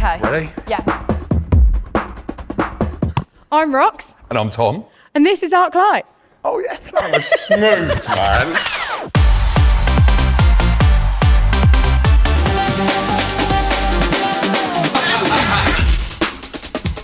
Okay. Ready? Yeah. I'm Rox. And I'm Tom. And this is Arc Lite. Oh yeah, that was smooth, man.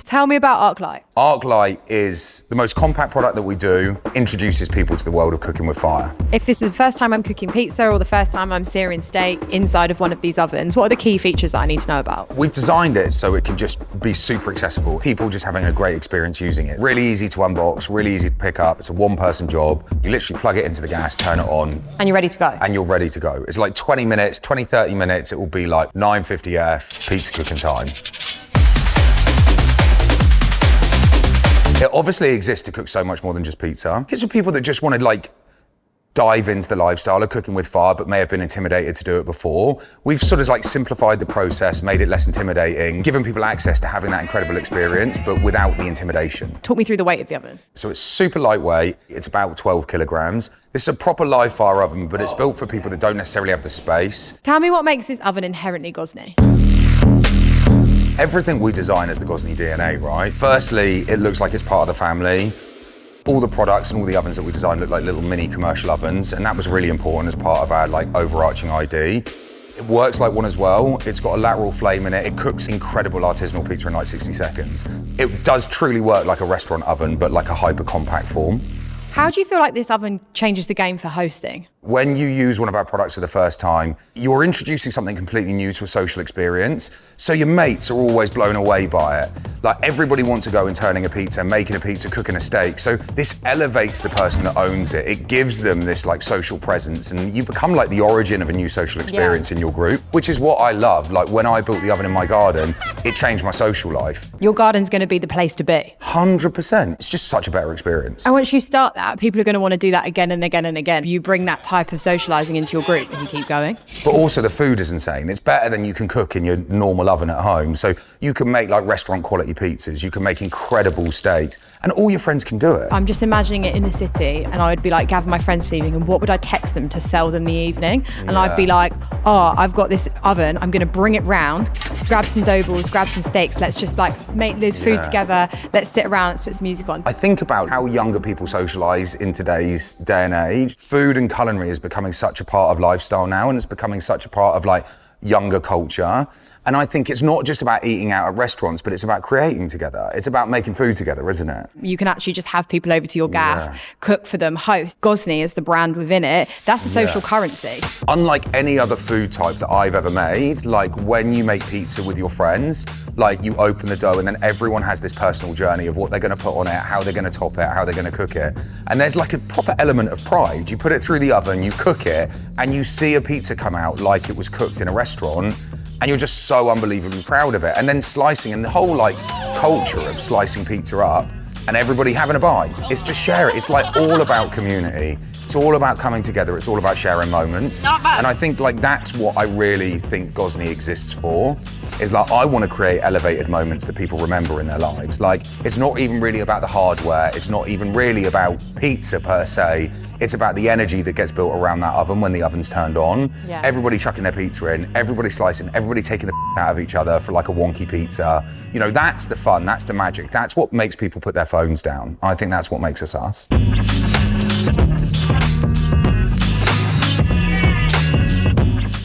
Tell me about Arc Lite. Arc Lite is the most compact product that we do, introduces people to the world of cooking with fire. If this is the first time I'm cooking pizza or the first time I'm searing steak inside of one of these ovens, what are the key features that I need to know about? We've designed it so it can just be super accessible. People just having a great experience using it. Really easy to unbox, really easy to pick up. It's a one-person job. You literally plug it into the gas, turn it on. And you're ready to go. And you're ready to go. It's like 20 minutes, 20, 30 minutes. It will be like 950F pizza cooking time. It obviously exists to cook so much more than just pizza. It's for people that just want to like dive into the lifestyle of cooking with fire, but may have been intimidated to do it before. We've sort of like simplified the process, made it less intimidating, given people access to having that incredible experience, but without the intimidation. Talk me through the weight of the oven. So it's super lightweight. It's about 12 kilograms. This is a proper live fire oven, but it's built for people that don't necessarily have the space. Tell me what makes this oven inherently Gozney. Everything we design is the Gozney DNA, right? Firstly, it looks like it's part of the family. All the products and all the ovens that we design look like little mini commercial ovens, and that was really important as part of our like overarching ID. It works like one as well. It's got a lateral flame in it. It cooks incredible artisanal pizza in like 60 seconds. It does truly work like a restaurant oven, but like a hyper compact form. How do you feel like this oven changes the game for hosting? When you use one of our products for the first time, you're introducing something completely new to a social experience. So your mates are always blown away by it. Like everybody wants to go and turning a pizza, making a pizza, cooking a steak. So this elevates the person that owns it. It gives them this like social presence, and you become like the origin of a new social experience in your group, which is what I love. Like when I built the oven in my garden, it changed my social life. Your garden's going to be the place to be. 100%. It's just such a better experience. And once you start that, people are going to want to do that again and again and again. You bring that type of socialising into your group and you keep going. But also the food is insane. It's better than you can cook in your normal oven at home. So you can make like restaurant quality pizzas, you can make incredible steaks, and all your friends can do it. I'm just imagining it in the city, and I would be like gather my friends for the evening, and what would I text them to sell them the evening? And I'd be like, oh, I've got this oven, I'm gonna bring it round, grab some dough balls, grab some steaks, let's just like make this food together, let's sit around, let's put some music on. I think about how younger people socialise in today's day and age. Food and culinary is becoming such a part of lifestyle now, and it's becoming such a part of like younger culture. And I think it's not just about eating out at restaurants, but it's about creating together. It's about making food together, isn't it? You can actually just have people over to your gaff, cook for them, host. Gozney is the brand within it. That's a social currency. Unlike any other food type that I've ever made, like when you make pizza with your friends, like you open the dough and then everyone has this personal journey of what they're gonna put on it, how they're gonna top it, how they're gonna cook it. And there's like a proper element of pride. You put it through the oven, you cook it, and you see a pizza come out like it was cooked in a restaurant, and you're just so unbelievably proud of it. And then slicing, and the whole like culture of slicing pizza up and everybody having a bite. It's just share it. It's like all about community. It's all about coming together. It's all about sharing moments. And I think like that's what I really think Gozney exists for, is like I want to create elevated moments that people remember in their lives. Like it's not even really about the hardware. It's not even really about pizza per se. It's about the energy that gets built around that oven when the oven's turned on. Everybody chucking their pizza in, everybody slicing, everybody taking the out of each other for like a wonky pizza. You know, that's the fun, that's the magic. That's what makes people put their phones down. I think that's what makes us us.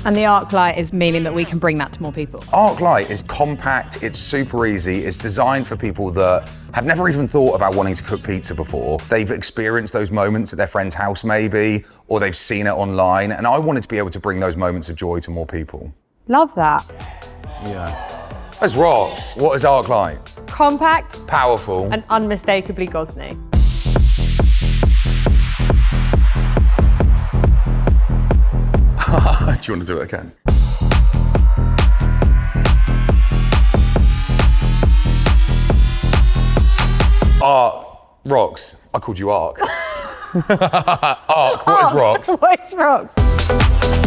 And the Arc Lite is meaning that we can bring that to more people. Arc Lite is compact, it's super easy, it's designed for people that have never even thought about wanting to cook pizza before. They've experienced those moments at their friend's house maybe, or they've seen it online, and I wanted to be able to bring those moments of joy to more people. Love that. That's Rox. What is Arc Lite? Compact, Powerful, and unmistakably Gozney. Do you want to do it again? Rox. I called you Arc. Arc, what is Rox? What is Rox?